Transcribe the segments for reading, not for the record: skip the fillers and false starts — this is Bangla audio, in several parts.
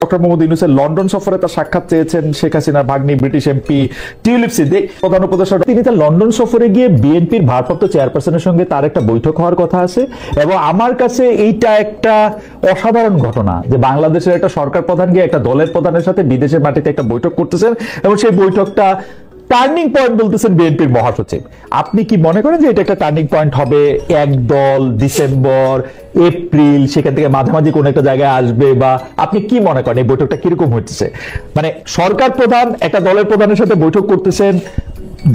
ডক্টর মোহাম্মদ ইউনূসের লন্ডন সফরে তার সাক্ষাৎ চেয়েছেন শেখ হাসিনার ভাগ্নি ব্রিটিশ এমপি টিউলিপ সিদ্দিক প্রধান উপদেষ্টা। তিনি তার লন্ডন সফরে গিয়ে বিএনপির ভারপ্রাপ্ত চেয়ারপারসনের সঙ্গে তার একটা বৈঠক হওয়ার কথা আছে, এবং আমার কাছে এইটা একটা অসাধারণ ঘটনা যে বাংলাদেশের একটা সরকার প্রধান গিয়ে একটা দলের প্রধানের সাথে বিদেশের মাটিতে একটা বৈঠক করতেছেন, এবং সেই বৈঠকটা টার্নিং পয়েন্ট বলতেছেন বিএনপির মহাসচিব। আপনি কি মনে করেন যে এটা একটা টার্নিং পয়েন্ট হবে? এক দল ডিসেম্বর এপ্রিল সেখান থেকে মাঝামাঝি কোন একটা জায়গায় আসবে, বা আপনি কি মনে করেন এই বৈঠকটা কিরকম হচ্ছে? মানে সরকার প্রধান একটা দলের প্রধানের সাথে বৈঠক করতেছেন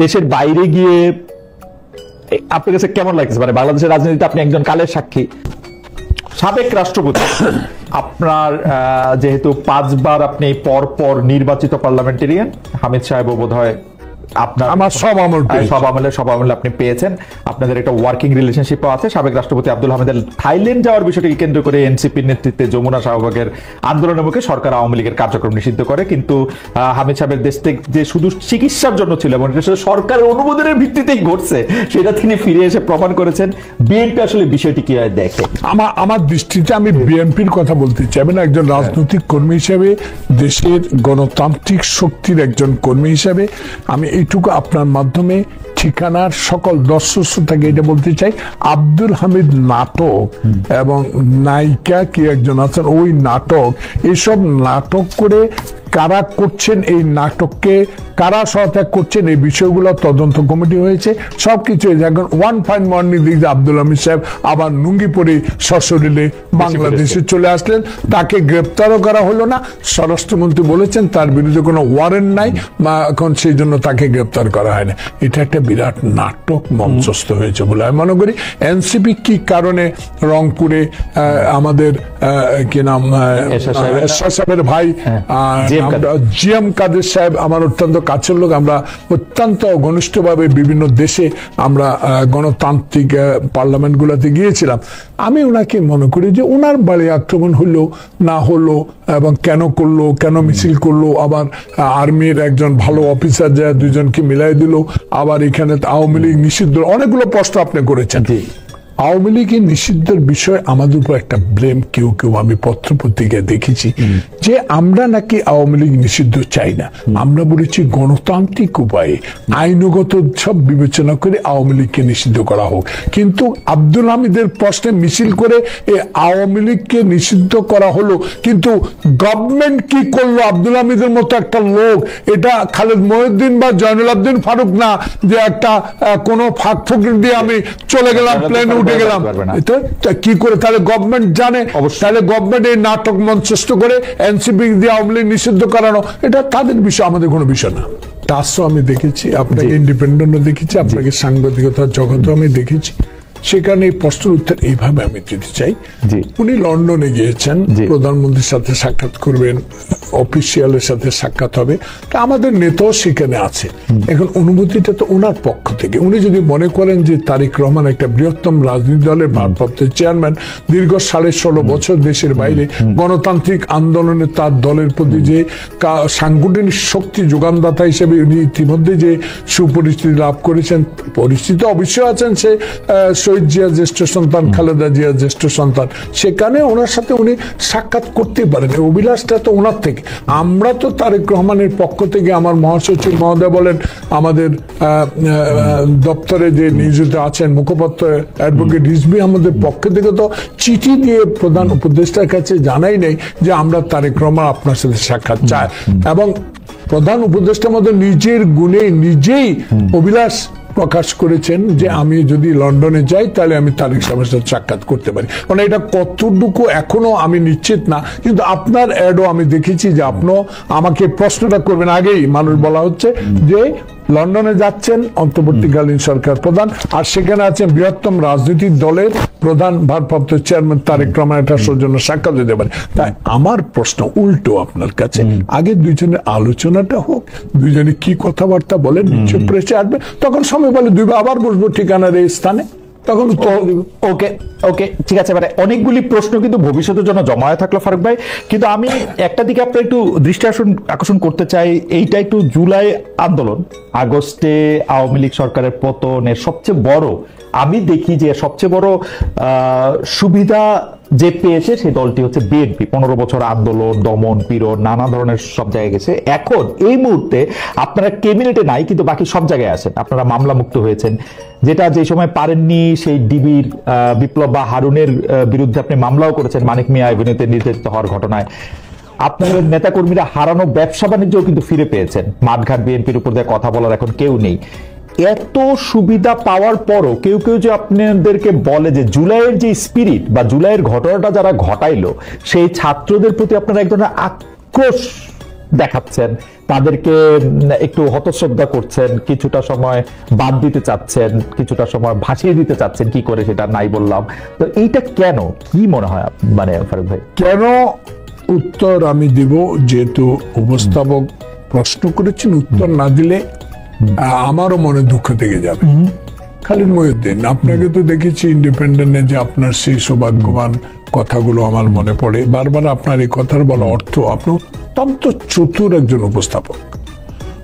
দেশের বাইরে গিয়ে, আপনার কাছে কেমন লাগছে? মানে বাংলাদেশের রাজনীতিতে আপনি একজন কালের সাক্ষী, সাবেক রাষ্ট্রপতি, আপনার যেহেতু 5 বার আপনি পরপর নির্বাচিত পার্লামেন্টেরিয়ান, হামিদ সাহেবও বোধ হয় আপনার সব আমলে আপনি পেয়েছেন, আপনাদের একটা ওয়ার্কিং রিলেশনশিপও আছে। সাবেক রাষ্ট্রপতি আব্দুল হামিদের থাইল্যান্ড যাওয়ার বিষয়টিকে কেন্দ্র করে এনসিপির নেতৃত্বে যমুনা শাহবাগের আন্দোলনের মুখে সরকার আওয়ামী লীগের কার্যক্রম নিষিদ্ধ করে, কিন্তু হামিদ সাহেবের দেশ থেকে যে শুধু চিকিৎসার জন্য ছিল এবং সরকারের অনুমোদনের ভিত্তিতেই ঘটছে সেটা তিনি ফিরে এসে প্রমাণ করেছেন। বিএনপি আসলে বিষয়টি কি দেখে? আমার দৃষ্টিতে আমি বিএনপির কথা বলতে চাইবেন একজন রাজনৈতিক কর্মী হিসেবে, দেশের গণতান্ত্রিক শক্তির একজন কর্মী হিসেবে আমি এইটুকু আপনার মাধ্যমে ঠিকানার সকল দর্শক শ্রোতাকে এটা বলতে চাই, আব্দুল হামিদ নাটক এবং নায়িকা কি একজন আছেন ওই নাটক, এইসব নাটক করে কারা করছেন, এই নাটককে কারা সহায়তা করছেন, এই বিষয়গুলো তদন্ত কমিটি হয়েছে, সবকিছু। এখন ওয়ান ফাইন মর্নিং দেখি আব্দুল হামিদ সাহেব আবার লুঙ্গি পরে সশরীরে বাংলাদেশে চলে আসলেন, তাকে গ্রেপ্তারও করা হলো না। স্বরাষ্ট্রমন্ত্রী বলেছেন তার বিরুদ্ধে কোনো ওয়ারেন্ট নাই, বা এখন সেই জন্য তাকে গ্রেপ্তার করা হয় না। এটা একটা বিরাট নাটক মঞ্চস্থ হয়েছে বলে আমি মনে করি। এনসিপি কি কারণে রংপুরে আমাদের কি নাম এরশাদ সাহেবের ভাই জিএম কাদের সাহেব আমার অত্যন্ত কাছের লোক, আমরা অত্যন্ত ঘনিষ্ঠভাবে বিভিন্ন দেশে আমরা গণতান্ত্রিক পার্লামেন্ট গুলাতে গিয়েছিলাম। আমি ওনাকে মনে করি যে ওনার বাড়ি আক্রমণ হলো না হলো এবং কেন করলো, কেন মিছিল করলো, আবার আর্মির একজন ভালো অফিসার যায় দুজনকে মিলাই দিল, আবার এখানে আওয়ামী লীগ নিষিদ্ধ, অনেকগুলো প্রশ্ন আপনি করেছেন। আওয়ামী লীগের নিষিদ্ধের বিষয়ে আমাদের উপর একটা ব্লেম কেউ কেউ আমি পত্রপত্রিকায় দেখেছি যে আমরা নাকি আওয়ামী লীগ নিষিদ্ধ চাই না, আমরা বলেছি গণতান্ত্রিক উপায়ে আইনগত সব বিবেচনা করে আওয়ামী লীগকে নিষিদ্ধ করা হোক। কিন্তু আব্দুল হামিদের প্রশ্নে মিছিল করে এই আওয়ামী লীগকে নিষিদ্ধ করা হলো, কিন্তু গভর্নমেন্ট কি করলো? আব্দুল হামিদের মতো একটা লোক, এটা খালেদ মহিউদ্দিন বা জয়নুল আবদিন ফারুক না যে একটা কোনো ফাঁক ফকির দিয়ে আমি চলে গেলাম প্লেনে উঠে গেলাম, কি করে? তাহলে গভর্নমেন্ট জানে, তাহলে গভর্নমেন্ট এই নাটক মঞ্চস্থ করে এনসিপি দিয়ে আওয়ামী লীগ নিষিদ্ধ করানো, এটা তাদের বিষয়, আমাদের কোনো বিষয় না। টাসও আমি দেখেছি, আপনাকে ইন্ডিপেন্ডেন্টও দেখেছি, আপনাকে সাংবাদিকতার জগতেও আমি দেখেছি। সেখানে এই প্রশ্নের উত্তর এইভাবে আমি দিতে চাই, উনি লন্ডনে গিয়েছেন, প্রধানমন্ত্রীর সাথে সাক্ষাৎ করবেন, অফিসিয়ালের সাথে সাক্ষাৎ হবে, তা আমাদের নেতাও সেখানে আছে। এখন অনুমতিটা তো ওনার পক্ষ থেকে। উনি যদি মনে করেন যে তারেক রহমান একটা বৃহত্তম রাজনৈতিক দলের ভারপ্রাপ্ত চেয়ারম্যান, দীর্ঘ 16.5 বছর দেশের বাইরে গণতান্ত্রিক আন্দোলনে তার দলের প্রতি যে সাংগঠনিক শক্তি যোগানদাতা হিসেবে উনি ইতিমধ্যে যে সুপরিচিতি লাভ করেছেন, পরিচিত অবশ্যই আছেন, সে শহীদ জিয়া জ্যেষ্ঠ সন্তান, খালেদা জিয়া জ্যেষ্ঠ সন্তান, সেখানে ওনার সাথে উনি সাক্ষাৎ করতে পারেন। অভিলাষটা তো ওনার থেকে। আমরা তো তারেক রহমানের পক্ষ থেকে, আমার মহাসচিব মহোদয় বলেন, আমাদের দপ্তরে যে নিয়োজিত আছেন মুখপাত্র অ্যাডভোকেট রিজভী আহমদের পক্ষ থেকে তো চিঠি দিয়ে প্রধান উপদেষ্টার কাছে জানাই নেই যে আমরা তারেক রহমান আপনার সাথে সাক্ষাৎ চাই, এবং প্রধান উপদেষ্টার মধ্যে নিজের গুণে নিজেই অভিলাষ প্রকাশ করেছেন যে আমি যদি লন্ডনে যাই তাহলে আমি তারেক সাহেবের সাথে সাক্ষাৎ করতে পারি। মানে এটা কতটুকু এখনো আমি নিশ্চিত না, কিন্তু আপনার অ্যাডও আমি দেখেছি যে আপনিও আমাকে প্রশ্নটা করবেন আগেই মানুষ বলা হচ্ছে যে লন্ডনে যাচ্ছেন অন্তর্বর্তীকালীন সরকার প্রধান, আর সেখানে আছেন বৃহত্তম রাজনৈতিক দলের প্রধান ভারপ্রাপ্ত চেয়ারম্যান তারেক রহমান, এটার সৌজন্য সাক্ষাৎ দিতে পারে। তাই আমার প্রশ্ন উল্টো আপনার কাছে, আগে দুইজনের আলোচনাটা হোক, দুইজনে কি কথাবার্তা বলেন, নিশ্চয় প্রেসে আসবে, তখন সময় বলে দুইবার আবার বসবো ঠিকানার এই স্থানে, তখন ওকে ওকে ঠিক আছে। মানে অনেকগুলি প্রশ্ন কিন্তু ভবিষ্যতের জন্য জমা হয়ে থাকলো ফারুক ভাই, কিন্তু আমি একটা দিকে আপনার একটু দৃষ্টি আকর্ষণ করতে চাই। এইটা একটু জুলাই আন্দোলন, আগস্টে আওয়ামী লীগ সরকারের পতনের সবচেয়ে বড় আমি দেখি যে সবচেয়ে বড় সুবিধা যে পেয়েছে সেই দলটি হচ্ছে বিএনপি। 15 বছর আন্দোলন, দমন পীড়ন, নানা ধরনের সব জায়গায় গেছে। এখন এই মুহূর্তে আপনারা ক্যাবিনেটে নাই, কিন্তু বাকি সব জায়গায় আছেন, আপনারা মামলা মুক্ত হয়েছেন। যেটা যে সময় পারেননি, সেই ডিবির বিপ্লব বা হারুনের বিরুদ্ধে আপনি মামলাও করেছেন মানিক মিয়া এভিনিউতে নির্যাতিত হওয়ার ঘটনায়। আপনাদের নেতাকর্মীরা হারানো ব্যবসা বাণিজ্যও কিন্তু ফিরে পেয়েছেন। মাঠঘাট বিএনপির উপর দিয়ে কথা বলার এখন কেউ নেই। এত সুবিধা পাওয়ার পরও কেউ কেউ যে আপনাদেরকে বলে যে জুলাইয়ের যে স্পিরিট বা জুলাইয়ের ঘটনাটা যারা ঘটাইলো সেই ছাত্রদের প্রতি আপনারা এক ধরনের আক্রোশ দেখাচ্ছেন, তাদেরকে একটু হতশ্রদ্ধা করছেন, কিছুটা সময় বাদ দিতে চাচ্ছেন, কিছুটা সময় ভাসিয়ে দিতে চাচ্ছেন, কি করে সেটা নাই বললাম। তো এইটা কেন, কি মনে হয় মানে ফারুক ভাই? কেন উত্তর আমি দিব, যেহেতু উপস্থাপক প্রশ্ন করেছেন, উত্তর না দিলে আমারও মনে দুঃখ থেকে যাবে। খালিদ মহিউদ্দিন, আপনাকে তো দেখেছি ইন্ডিপেন্ডেন্টে যে আপনার সেই সৌভাগ্যবান কথাগুলো আমার মনে পড়ে বারবার। আপনার এই কথার বলা অর্থ, আপনি অত্যন্ত চতুর একজন উপস্থাপক,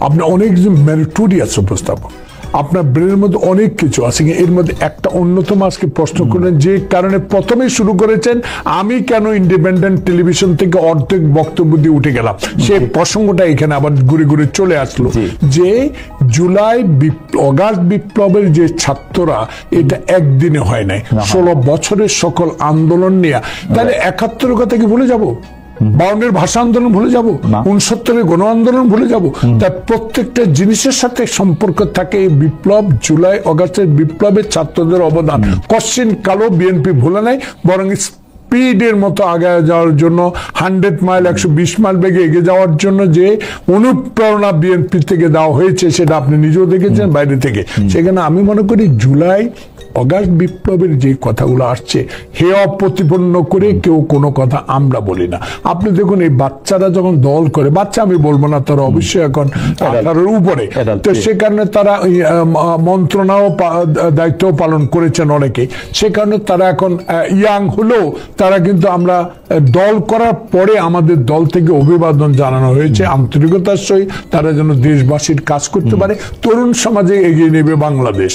আপনি অনেক মেরিটোরিয়াস উপস্থাপক, আপনার ব্রেনের মধ্যে অনেক কিছু আছে। এর মধ্যে একটা অন্যতম আজকে প্রশ্ন করলেন, যে কারণে প্রথমেই শুরু করেছেন আমি কেন ইন্ডিপেন্ডেন্ট টেলিভিশন থেকে অর্ধেক বক্তব্য দিয়ে উঠে গেলাম, সেই প্রসঙ্গটা এখানে আবার ঘুরে ঘুরে চলে আসলো। যে জুলাই অগাস্ট বিপ্লবের যে ছাত্ররা, এটা একদিনে হয় নাই, 16 বছরের সকল আন্দোলন নিয়ে। তাহলে 71-এর কথা কি ভুলে যাবো? 52-এর ভাষা আন্দোলন ভুলে যাব? 69-এর গণ আন্দোলন ভুলে যাব? তার প্রত্যেকটা জিনিসের সাথে সম্পর্ক থাকে এই বিপ্লব, জুলাই অগাস্টের বিপ্লবের ছাত্রদের অবদান কশ্চিন কালো বিএনপি ভুলে নাই, বরং স্পিডের মতো আগে যাওয়ার জন্য 100 মাইল 120 মাইল বেগে এগিয়ে যাওয়ার জন্য যে অনুপ্রেরণা বিএনপি থেকে দেওয়া হয়েছে, সেটা আপনি নিজেও দেখেছেন বাইরে থেকে। সেখানে আমি মনে করি জুলাই অগাস্ট বিপ্লবের যে কথাগুলো আসছে, হেয় প্রতিপন্ন করে কেউ কোনো কথা আমরা বলি না। আপনি দেখুন, এই বাচ্চারা যখন দল করে, বাচ্চা আমি বলবো না, তারা অবশ্যই এখন 18-এর উপরে, তো সে কারণে তারা মন্ত্রণাও দায়িত্ব পালন করেছেন অনেকে, সে কারণে তারা এখন ইয়াং হলেও তারা কিন্তু, আমরা দল করার পরে আমাদের দল থেকে অভিবাদন জানানো হয়েছে আন্তরিকতার সহিত, তারা যেন দেশবাসীর কাজ করতে পারে, তরুণ সমাজে এগিয়ে নেবে বাংলাদেশ,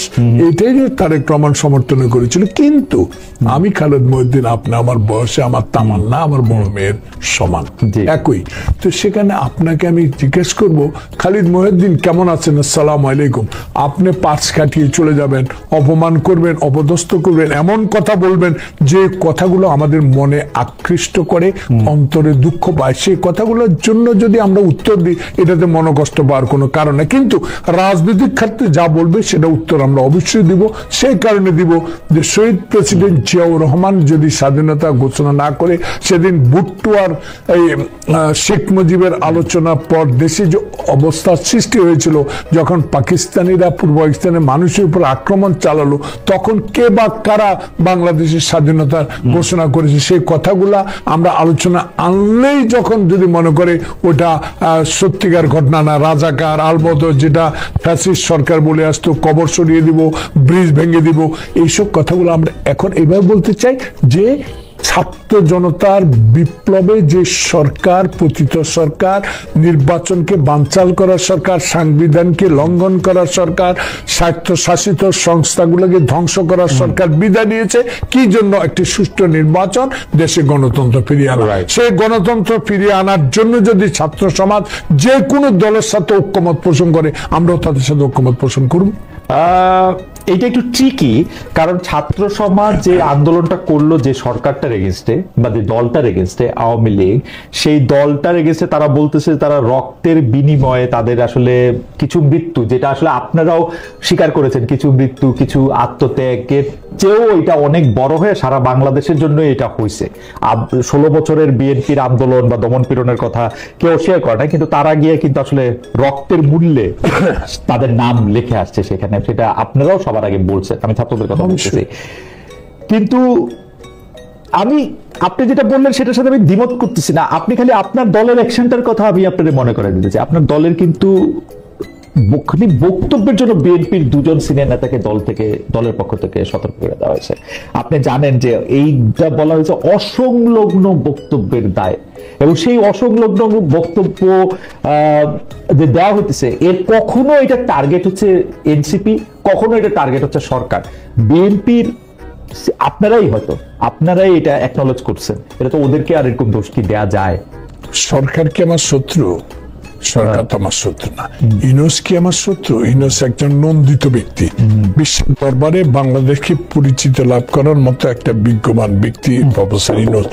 এটাই তারেক রহমান সমর্থন করেছিল। কিন্তু আমি খালিদ মহিউদ্দিন, আপনি আমার বয়সে আমার তামান্না আমার বড় মেয়ের সমান, একই। তো সেখানে আপনাকে আমি জিজ্ঞেস করব, খালিদ মহিউদ্দিন কেমন আছেন? আসসালামু আলাইকুম। আপনি পাশ কাটিয়ে চলে যাবেন, অপমান করবেন, অপদস্থ করবেন, এমন কথা বলবেন যে কথাগুলো আমাদের মনে আকৃষ্ট করে, অন্তরে দুঃখ পায়। সেই কথাগুলোর জন্য যদি আমরা উত্তর দিই, এটাতে মনোকষ্ট পাওয়ার কোনো কারণ নেই। কিন্তু রাজনৈতিক ক্ষেত্রে যা বলবে সেটা উত্তর আমরা অবশ্যই দিব। সেই কারণে দিব যে শহীদ প্রেসিডেন্ট জিয়াউর রহমান যদি স্বাধীনতা ঘোষণা না করে, সেদিন ভুট্টো আর শেখ মুজিবের আলোচনার পর দেশে যে অবস্থার সৃষ্টি হয়েছিল, যখন পাকিস্তানিরা পূর্ব পাকিস্তানের মানুষের উপর আক্রমণ চালালো, তখন কে বা কারা বাংলাদেশের স্বাধীনতার ঘোষণা করেছে, সেই কথাগুলা আমরা আলোচনা আনলেই যখন যদি মনে করে ওটা সত্যিকার ঘটনা না, রাজাকার আলবদর যেটা ফ্যাসিস্ট সরকার বলে আসতো, কবর সরিয়ে দিব, ব্রিজ ভেঙে দিব, এইসব কথাগুলো আমরা এখন এবার বলতে চাই যে ছাত্র জনতার বিপ্লবে যে সরকার, পতিত সরকার, নির্বাচনকে বানচাল করার সরকার, সংবিধানকে লঙ্ঘন করার সরকার, স্বায়ত্তশাসিত সংস্থাগুলোকে ধ্বংস করার সরকার বিদায় নিয়েছে কি জন্য? একটি সুষ্ঠু নির্বাচন, দেশে গণতন্ত্র ফিরিয়ে আনা। সেই গণতন্ত্র ফিরিয়ে আনার জন্য যদি ছাত্র সমাজ যে কোনো দলের সাথে ঐক্যমত পোষণ করে, আমরাও তাদের সাথে ঐক্যমত পোষণ করব। এটা একটু ট্রিকি, কারণ ছাত্র সমাজ যে আন্দোলনটা করলো যে সরকারটার এগেনস্টে বা যে দলটার এগেনস্টে, আওয়ামী লীগ, সেই দলটার এগেনস্টে তারা বলতেছে তারা রক্তের বিনিময়ে তাদের আসলে কিছু মৃত্যু, যেটা আসলে আপনারাও স্বীকার করেছেন, কিছু মৃত্যু, কিছু আত্মত্যাগের চেয়েও এটা অনেক বড় হয়ে সারা বাংলাদেশের জন্য এটা হয়েছে। 16 বছরের বিএনপির আন্দোলন বা দমন পীড়নের কথা কেউ শেয়ার করে না, কিন্তু তারা গিয়ে কিন্তু আসলে রক্তের মূল্যে তাদের নাম লিখে আসছে সেখানে, সেটা আপনারাও সবার আগে বলছেন। আমি ছাত্রদের কথা বলতেছি, কিন্তু আপনি যেটা বললেন সেটার সাথে আমি দ্বিমত করতেছি না। আপনি খালি আপনার দলের অ্যাকশনটার কথা আমি আপনাদের মনে করে দিতেছি। আপনার দলের কিন্তু বক্তব্যের জন্য বিএনপির 2জন সিনিয়র নেতাকে দলের পক্ষ থেকে সতর্ক করে দেওয়া হয়েছে। আপনি জানেন যে এইটা বলা হয়েছে অসংলগ্ন বক্তব্যের দায়, এবং সেই অসংলগ্ন বক্তব্য যে দেওয়া হতেছে এর কখনো এটা টার্গেট হচ্ছে এনসিপি কখনো এটা টার্গেট হচ্ছে সরকার। বিএনপির আপনারাই এটা অ্যাকনলেজ করছেন, এটা তো ওদেরকে আর এরকম দোষ কি দেয়া যায়? সরকার কি আমার শত্রু? সরকার তো আমার শত্রু না। ইউনূস কি আমার শত্রু? ইউনূস একজন নন্দিত ব্যক্তি, বিশ্বের দরবারে বাংলাদেশকে পরিচিত লাভ করার মতো একটা বিজ্ঞমান ব্যক্তি প্রফেসর ইউনূস।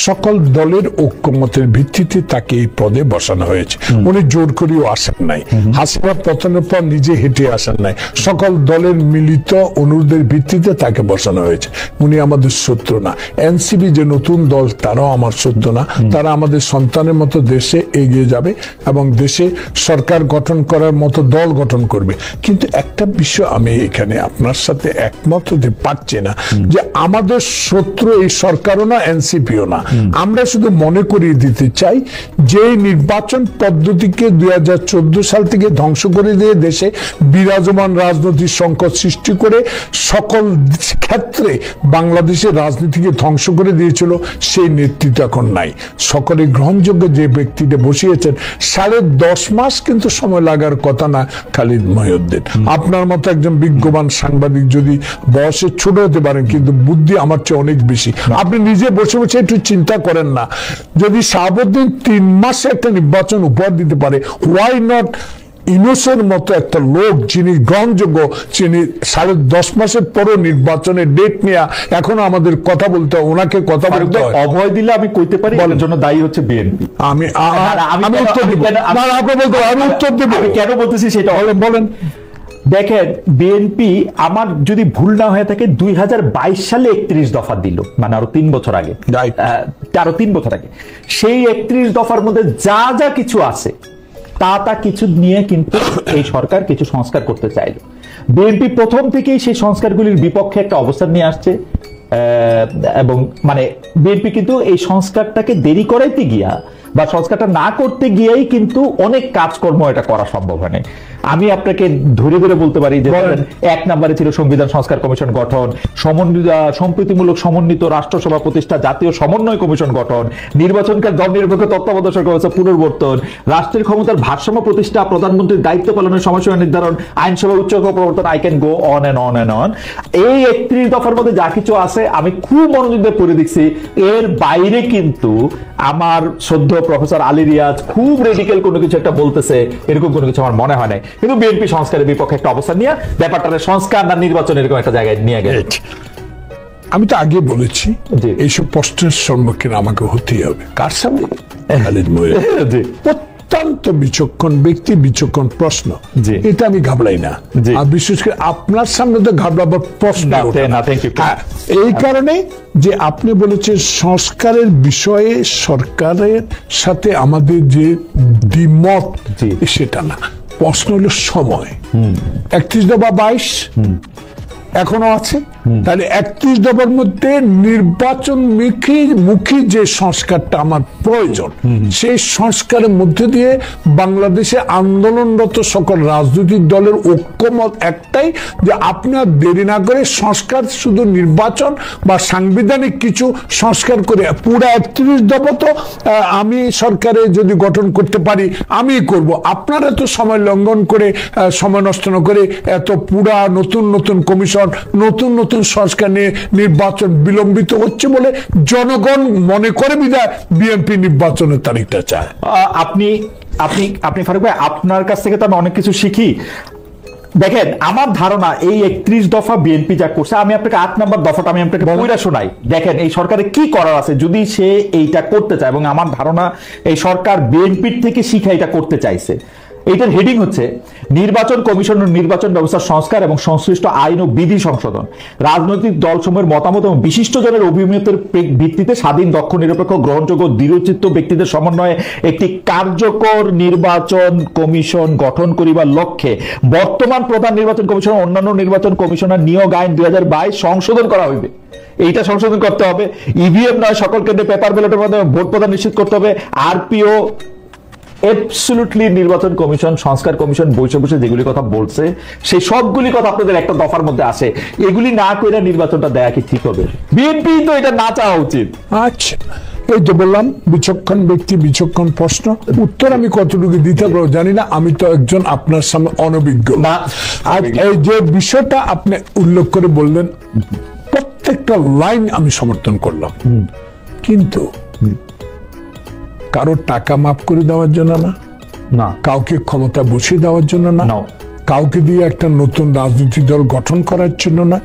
সকল দলের ঐক্যমতের ভিত্তিতে তাকে এই পদে বসানো হয়েছে। উনি জোর করেও আসেন নাই, হাসিনা পতনের পর নিজে হেঁটে আসেন নাই, সকল দলের মিলিত অনুরোধের ভিত্তিতে তাকে বসানো হয়েছে। উনি আমাদের শত্রু না। এনসিপি যে নতুন দল, তারাও আমার শত্রু না। তারা আমাদের সন্তানের মতো দেশে এগিয়ে যাবে এবং দেশে সরকার গঠন করার মতো দল গঠন করবে। কিন্তু একটা বিষয় আমি এখানে আপনার সাথে একমত হতে পারছি না, যে আমাদের শত্রু এই সরকারও না, এনসিপিও না। আমরা শুধু মনে করিয়ে দিতে চাই যে নির্বাচন পদ্ধতিকে 2014 সাল থেকে ধ্বংস করে দিয়ে দেশে বিরাজমান রাজনৈতিক সংকট সৃষ্টি করে সকল ক্ষেত্রে বাংলাদেশের রাজনীতিকে ধ্বংস করে দিয়েছিল, সেই নেতৃত্ব এখন নাই। সকলে গ্রহণযোগ্য যে ব্যক্তিটা বসিয়েছেন, 10.5 মাস কিন্তু সময় লাগার কথা না খালিদ মহিউদ্দিন। আপনার মতো একজন বিজ্ঞবান সাংবাদিক যদি বয়সে ছোট হতে পারেন, কিন্তু বুদ্ধি আমার চেয়ে অনেক বেশি। আপনি নিজে বসে বসে একটু চিন্তা করেন না, যদি শাহাবুদ্দিন 3 মাসে একটা নির্বাচন উপহার দিতে পারে, হোয়াই নট ইউনূসের মতো একটা লোক যিনি গ্রহণযোগ্য, যিনি 10.5 মাসের পরও নির্বাচনের ডেট নিয়ে এখনো আমাদের কথা বলতে হয়, ওনাকে কথা বলতে হয়। অভয় দিলে আমি কইতে পারি এর জন্য দায়ী হচ্ছে বিএনপি। আমি উত্তর দেব না, আপনি বলতে, আমি উত্তর দেব। আমি কেন বলতেছি সেটা বলেন। দেখেন, বিএনপি আমার যদি ভুল না হয়ে থাকে 2022 সালে 31 দফা দিল, মানে আরো 3 বছর আগে, সেই 31 দফার মধ্যে যা যা কিছু আছে তা কিছু নিয়ে কিন্তু এই সরকার কিছু সংস্কার করতে চাইল। বিএনপি প্রথম থেকেই সেই সংস্কারগুলির বিপক্ষে একটা অবস্থান নিয়ে আসছে, এবং মানে বিএনপি কিন্তু এই সংস্কারটাকে দেরি করাইতে গিয়া বা সংস্কারটা না করতে গিয়েই কিন্তু অনেক কাজকর্ম এটা করা সম্ভব হয়। আমি আপনাকে ধরে ধরে বলতে পারি যে 1 নম্বরে ছিল সংবিধান সংস্কার কমিশন গঠন, সম্প্রীতিমূলক সমন্বিত রাষ্ট্রসভা প্রতিষ্ঠা, জাতীয় সমন্বয় কমিশন গঠন, নির্বাচনকাল দল নিরপেক্ষ তত্ত্বাবধায়ক সরকার ব্যবস্থা পুনর্বর্তন, রাষ্ট্রের ক্ষমতার ভারসাম্য প্রতিষ্ঠা, প্রধানমন্ত্রীর দায়িত্ব পালনের সময়সীমা নির্ধারণ, আইনসভা উচ্চ প্রবর্তন। I can go on and on and on. এই 31 দফার মধ্যে যা কিছু আছে আমি খুব মনোযোগ দিয়ে পড়ে দেখছি। এর বাইরে কিন্তু আমার শ্রদ্ধেয় প্রফেসর আলী রিয়াজ খুব রেডিক্যাল কোনো কিছু একটা বলতেছে, এরকম কোনো কিছু আমার মনে হয় নাই। কিন্তু বিএনপি সংস্কারের বিপক্ষে একটা অবস্থান নিয়ে ব্যাপারটা সংস্কার না নির্বাচন এরকম একটা জায়গায় নিয়ে গেছে। আমি তো আগে বলেছি এইসব প্রশ্নের সম্মুখীন আমাকে হতেই হবে। কার সামনে? খালিদ মহিউদ্দিন। অত্যন্ত বিচক্ষণ ব্যক্তি, বিচক্ষণ প্রশ্ন, এটা আমি ঘাবড়াই না। আর বিশেষ করে আপনার সামনে তো ঘাবড়াবার প্রশ্ন এই কারণে যে আপনি বলেছেন সংস্কারের বিষয়ে সরকারের সাথে আমাদের যে দ্বিমত, সেটা না। প্রশ্ন হলো সময়। 31 দফা 22 এখনো আছে, তাহলে 31 দফার মধ্যে নির্বাচন মুখী যে সংস্কারটা আমার প্রয়োজন, সেই সংস্কারের মধ্যে দিয়ে বাংলাদেশে আন্দোলনরত সকল রাজনৈতিক দলের ঐক্যমত একটাই, যে আপনার দেরি না করে সংস্কার, শুধু নির্বাচন বা সাংবিধানিক কিছু সংস্কার করে পুরো 31 দফা তো আমি সরকারে যদি গঠন করতে পারি আমি করব। আপনারা তো সময় লঙ্ঘন করে, সময় নষ্ট না করে এত পুরা নতুন নতুন কমিশন, নতুন নতুন সংস্কার নিয়ে নির্বাচন বিলম্বিত হচ্ছে বলে জনগণ মনে করে বিধায় বিএনপি নির্বাচনের তারিখটা চায়। আপনি ফারুক ভাই, আপনার কাছ থেকে তো আমি অনেক কিছু শিখি। দেখেন, আমার ধারণা এই 31 দফা বিএনপি যা করছে, আমি আপনাকে 8 নম্বর দফাটা আমি আপনাকে পড়া শোনাই। দেখেন এই সরকারের কি করার আছে যদি সে এইটা করতে চায়, এবং আমার ধারণা এই সরকার বিএনপির থেকে শিখে এটা করতে চাইছে। এইটার হেডিং হচ্ছে নির্বাচন কমিশন ও নির্বাচন ব্যবস্থা সংস্কার এবং সংশ্লিষ্ট আইন ও বিধি সংশোধন, রাজনৈতিক দলসমূহের মতামত এবং বিশিষ্ট জনের অভিমতের ভিত্তিতে স্বাধীন, দক্ষ, নিরপেক্ষ, গ্রহণযোগ্য, দৃঢ়চিত্ত ব্যক্তিদের সমন্বয়ে একটি কার্যকর নির্বাচন কমিশন গঠন করিবার লক্ষ্যে বর্তমান প্রধান নির্বাচন কমিশন অন্যান্য নির্বাচন কমিশনার নিয়োগ আইন 2022 সংশোধন করা হইবে। এইটা সংশোধন করতে হবে। ইভিএম নয়, সকল কেন্দ্রে পেপার ব্যালটের মাধ্যমে ভোট প্রদান নিশ্চিত করতে হবে। আরপিও অ্যাবসলিউটলি নির্বাচন কমিশন, সংস্কার কমিশন বসে বসে যেগুলি কথা বলছে সেই সবগুলি কথা আপনাদের একটা দফার মধ্যে আসে। এগুলি না করে নির্বাচনটা দেয়া কি ঠিক হবে? বিএনপি তো এটা না চাওয়া উচিত। আচ্ছা, এই যে বললাম বিচক্ষণ ব্যক্তি বিচক্ষণ প্রশ্ন, উত্তর আমি কতটুকু দিতে পারবো জানি না, আমি তো একজন আপনার সামনে অনভিজ্ঞ। আর এই যে বিষয়টা আপনি উল্লেখ করে বললেন, প্রত্যেকটা লাইন আমি সমর্থন করলাম, কিন্তু কারো টাকা মাফ করে দেওয়ার জন্য না, কাউকে ক্ষমতা বসিয়ে দেওয়ার জন্য না, কাউকে দিয়ে একটা নতুন রাজনৈতিক দল গঠন করার জন্য না,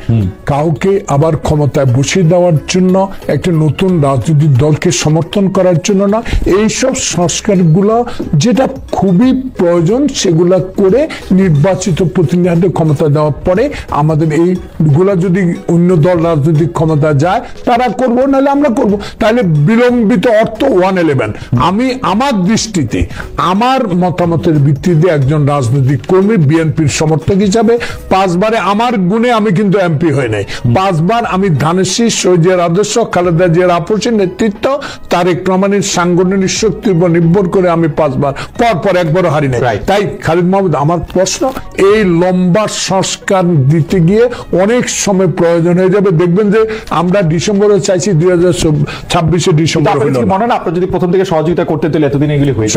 কাউকে আবার ক্ষমতায় বসিয়ে দেওয়ার জন্য একটা নতুন রাজনৈতিক দলকে সমর্থন করার জন্য না। এইসব সংস্কারগুলো যেটা খুবই প্রয়োজন সেগুলা করে নির্বাচিত প্রতিনিধিদের ক্ষমতা দেওয়ার পরে আমাদের এইগুলা যদি অন্য দল রাজনৈতিক ক্ষমতা যায় তারা করবো, নাহলে আমরা করবো। তাহলে বিলম্বিত অর্থ 111। আমি আমার দৃষ্টিতে আমার মতামতের ভিত্তিতে একজন রাজনৈতিক কর্মী বিএনপির সমর্থক হিসাবে 5 বারে আমার গুণে আমি কিন্তু এমপি হই নাই। 5 বার আমি ধানের শীষ, শহীদ জিয়ার আদর্শ, খালেদা জিয়ার আপসের নেতৃত্ব, তারেক রহমানের সাংগঠনিক শক্তির উপর নির্ভর করে আমি 5 বার পর একবারও হারি নাই। তাই খালিদ মাহমুদ, আমার প্রশ্ন, এই লম্বা সংস্কার দিতে গিয়ে অনেক সময় প্রয়োজন হয়ে যাবে। দেখবেন যে আমরা ডিসেম্বরে চাইছি 2026 ডিসেম্বর হলো না। মনে না আপনার যদি প্রথম থেকে সহযোগিতা করতে তাহলে এতদিন এগুলি হয়ে